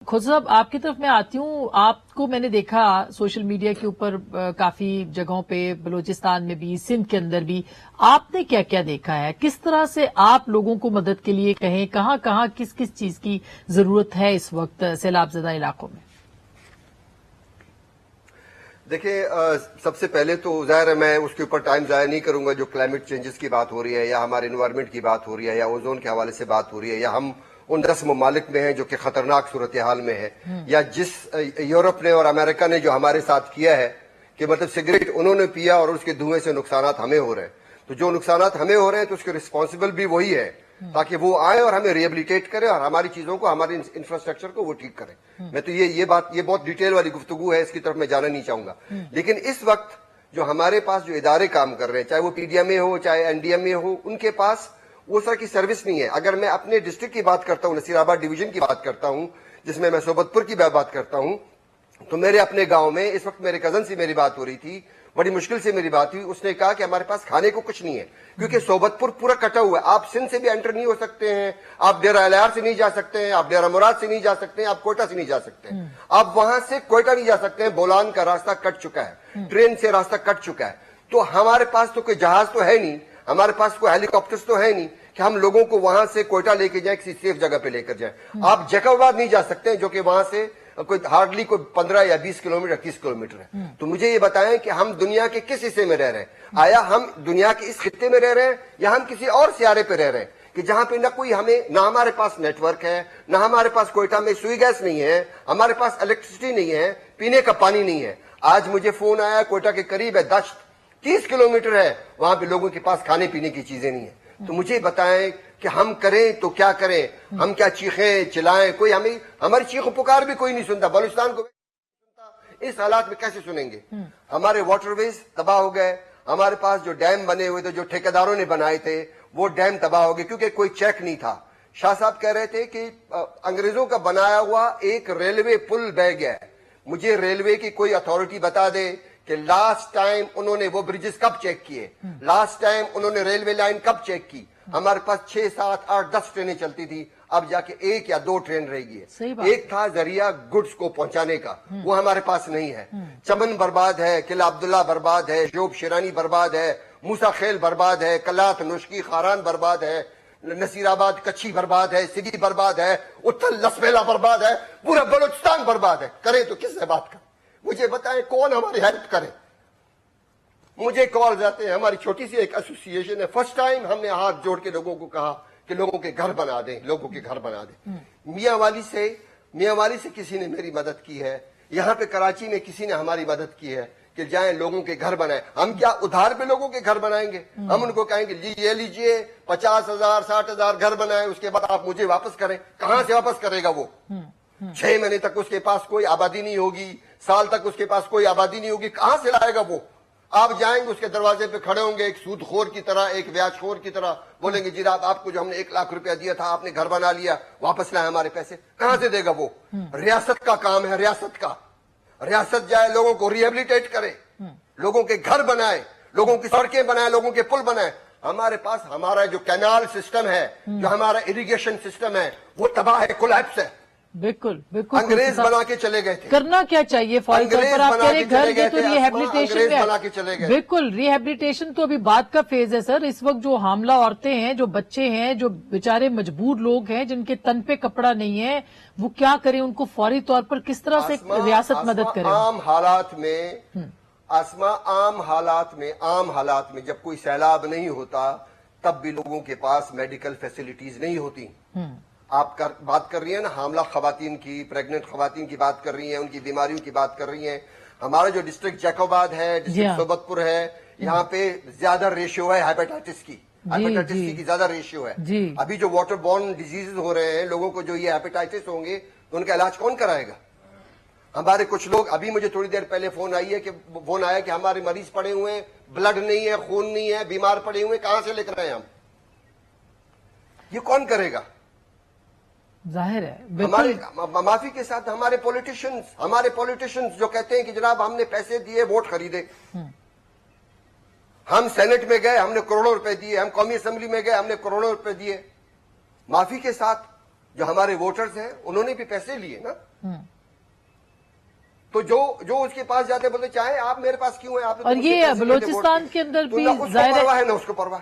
खोजा साहब, आपकी तरफ मैं आती हूँ। आपको मैंने देखा सोशल मीडिया के ऊपर काफी जगहों पे, बलूचिस्तान में भी, सिंध के अंदर भी। आपने क्या क्या देखा है? किस तरह से आप लोगों को मदद के लिए कहें, कहाँ कहाँ किस किस चीज की जरूरत है इस वक्त सैलाब ज़दा इलाकों में? देखिए, सबसे पहले तो ज़ाहिर है मैं उसके ऊपर टाइम ज़ाया नहीं करूंगा। जो क्लाइमेट चेंजेस की बात हो रही है, या हमारे इन्वायरमेंट की बात हो रही है, या ओजोन के हवाले से बात हो रही है, या हम उन 10 ममालिक में हैं जो कि खतरनाक सूरत हाल में है, या जिस यूरोप ने और अमेरिका ने जो हमारे साथ किया है कि मतलब सिगरेट उन्होंने पिया और उसके धुएं से नुकसानात हमें हो रहे हैं। तो जो नुकसानात हमें हो रहे हैं तो उसके रिस्पॉन्सिबल भी वही है, ताकि वो आए और हमें रिहेबिलिटेट करे और हमारी चीजों को, हमारे इंफ्रास्ट्रक्चर को वो ठीक करे। मैं तो ये बहुत डिटेल वाली गुफ्तगू है, इसकी तरफ मैं जाना नहीं चाहूंगा। लेकिन इस वक्त जो हमारे पास जो इदारे काम कर रहे हैं, चाहे वो पीडीएमए हो, चाहे एनडीएमए हो, उनके पास वो तरह की सर्विस नहीं है। अगर मैं अपने डिस्ट्रिक्ट की बात करता हूँ, नसीराबाद डिवीजन की बात करता हूँ, जिसमें मैं सोबतपुर की बात करता हूँ, तो मेरे अपने गांव में इस वक्त मेरे कजन से मेरी बात हो रही थी, बड़ी मुश्किल से मेरी बात हुई। उसने कहा कि हमारे पास खाने को कुछ नहीं है, क्योंकि सोबतपुर पूरा कटा हुआ है। आप सिंध से भी एंटर नहीं हो सकते हैं, आप डेरा अलार से नहीं जा सकते हैं, आप डेरा मुराद से नहीं जा सकते हैं, आप कोयटा से नहीं जा सकते हैं, आप वहां से कोयटा नहीं जा सकते हैं। बोलान का रास्ता कट चुका है, ट्रेन से रास्ता कट चुका है। तो हमारे पास तो कोई जहाज तो है नहीं, हमारे पास कोई हेलीकॉप्टर्स तो है नहीं कि हम लोगों को वहां से कोयटा लेके जाए, किसी सेफ जगह पे लेकर जाए। आप जैकबाबाद नहीं जा सकते हैं, जो कि वहां से कोई हार्डली कोई 15 या 20 किलोमीटर, 30 किलोमीटर है। तो मुझे ये बताएं कि हम दुनिया के किस हिस्से में रह रहे हैं? आया हम दुनिया के इस खित्ते में रह रहे हैं, या हम किसी और सियारे पे रह रहे हैं कि जहां पे ना कोई हमें, ना हमारे पास नेटवर्क है, ना हमारे पास कोयटा में सुई गैस नहीं है, हमारे पास इलेक्ट्रिसिटी नहीं है, पीने का पानी नहीं है। आज मुझे फोन आया, कोयटा के करीब है, 30 किलोमीटर है, वहां पे लोगों के पास खाने पीने की चीजें नहीं है। तो मुझे बताएं कि हम करें तो क्या करें? हम क्या चीखें चिल्लाएं? कोई हमारी चीखों पुकार भी कोई नहीं सुनता। बलूचिस्तान को सुनता, इस हालात में कैसे सुनेंगे? हमारे वाटरवेज तबाह हो गए, हमारे पास जो डैम बने हुए थे, जो ठेकेदारों ने बनाए थे, वो डैम तबाह हो गए क्योंकि कोई चेक नहीं था। शाह साहब कह रहे थे कि अंग्रेजों का बनाया हुआ एक रेलवे पुल बह गया है। मुझे रेलवे की कोई अथॉरिटी बता दे कि लास्ट टाइम उन्होंने वो ब्रिजेस कब चेक किए, लास्ट टाइम उन्होंने रेलवे लाइन कब चेक की। हमारे पास 6, 7, 8, 10 ट्रेनें चलती थी, अब जाके 1 या 2 ट्रेन रहेगी। एक था जरिया गुड्स को पहुंचाने का, वो हमारे पास नहीं है। चमन बर्बाद है, किला अब्दुल्ला बर्बाद है, शोब शिरानी बर्बाद है, मूसा खेल बर्बाद है, कलात नुश्की खारान बर्बाद है, नसीराबाद कच्छी बर्बाद है, सिगी बर्बाद है, उत्थल लसमेला बर्बाद है, पूरा बलूचिस्तान बर्बाद है। करें तो किससे बात करें? मुझे बताएं कौन हमारी हेल्प करे? मुझे कॉल जाते हैं, हमारी छोटी सी एक एसोसिएशन है, फर्स्ट टाइम हमने हाथ जोड़ के लोगों को कहा कि लोगों के घर बना दें, लोगों के घर बना दें। मियांवाली से किसी ने मेरी मदद की है, यहाँ पे कराची में किसी ने हमारी मदद की है कि जाएं लोगों के घर बनाएं। हम क्या उधार पे लोगों के घर बनाएंगे? हम उनको कहेंगे ये लीजिए 50,000 60,000 घर बनाए, उसके बाद आप मुझे वापस करें। कहां से वापस करेगा वो? 6 महीने तक उसके पास कोई आबादी नहीं होगी, साल तक उसके पास कोई आबादी नहीं होगी, कहां से लाएगा वो? आप जाएंगे उसके दरवाजे पे खड़े होंगे एक सूदखोर की तरह, एक ब्याजखोर की तरह, बोलेंगे जी आपको जो हमने 1 लाख रुपया दिया था, आपने घर बना लिया, वापस लाए हमारे पैसे। कहां से देगा वो? रियासत का काम है, रियासत का। रियासत जाए, लोगों को रिहेबिलिटेट करे, लोगों के घर बनाए, लोगों की सड़कें बनाए, लोगों के पुल बनाए। हमारे पास हमारा जो कैनाल सिस्टम है, जो हमारा इरिगेशन सिस्टम है, वो तबाह है, कोलैप्स है। बिल्कुल बिल्कुल। अंग्रेज बना के चले गए थे। करना क्या चाहिए फौरी तौर पर? आप कह रहे घर के तो रिहेबिलिटेशन बना के चले गए। बिल्कुल, रिहेबिलिटेशन तो अभी बाद का फेज है सर। इस वक्त जो हामला औरतें हैं, जो बच्चे हैं, जो बेचारे मजबूर लोग हैं, जिनके तन पे कपड़ा नहीं है, वो क्या करें? उनको फौरी तौर पर किस तरह से रियासत मदद करे? आम हालात में जब कोई सैलाब नहीं होता, तब भी लोगों के पास मेडिकल फैसिलिटीज नहीं होती। आप बात कर रही हैं ना हामला खवातीन की, प्रेग्नेंट खवातीन की बात कर रही हैं, उनकी बीमारियों की बात कर रही हैं। हमारा जो डिस्ट्रिक्ट जैकोबाद है, डिस्ट्रिक्ट सोबतपुर है, यहाँ पे ज्यादा रेशियो है हेपेटाइटिस की, की ज्यादा रेशियो है। अभी जो वाटर बॉर्न डिजीजेज हो रहे हैं, लोगों को जो ये हेपेटाइटिस होंगे, तो उनका इलाज कौन कराएगा? हमारे कुछ लोग, अभी मुझे थोड़ी देर पहले फोन आया कि हमारे मरीज पड़े हुए हैं, ब्लड नहीं है, खून नहीं है, बीमार पड़े हुए, कहां से लेकर आए हम? ये कौन करेगा? जाहिर है हमारे, माफी के साथ, हमारे पॉलिटिशियंस जो कहते हैं कि जनाब हमने पैसे दिए, वोट खरीदे। हम सेनेट में गए, हमने करोड़ों रुपए दिए, हम कौमी असेंबली में गए, हमने करोड़ों रुपए दिए। माफी के साथ जो हमारे वोटर्स हैं, उन्होंने भी पैसे लिए ना। تو جو उसके पास जाते बोलते चाहे आप मेरे पास क्यों है, आपने और ये बलूचिस्तान के अंदर भी उसको परवाह है ना उसको परवाह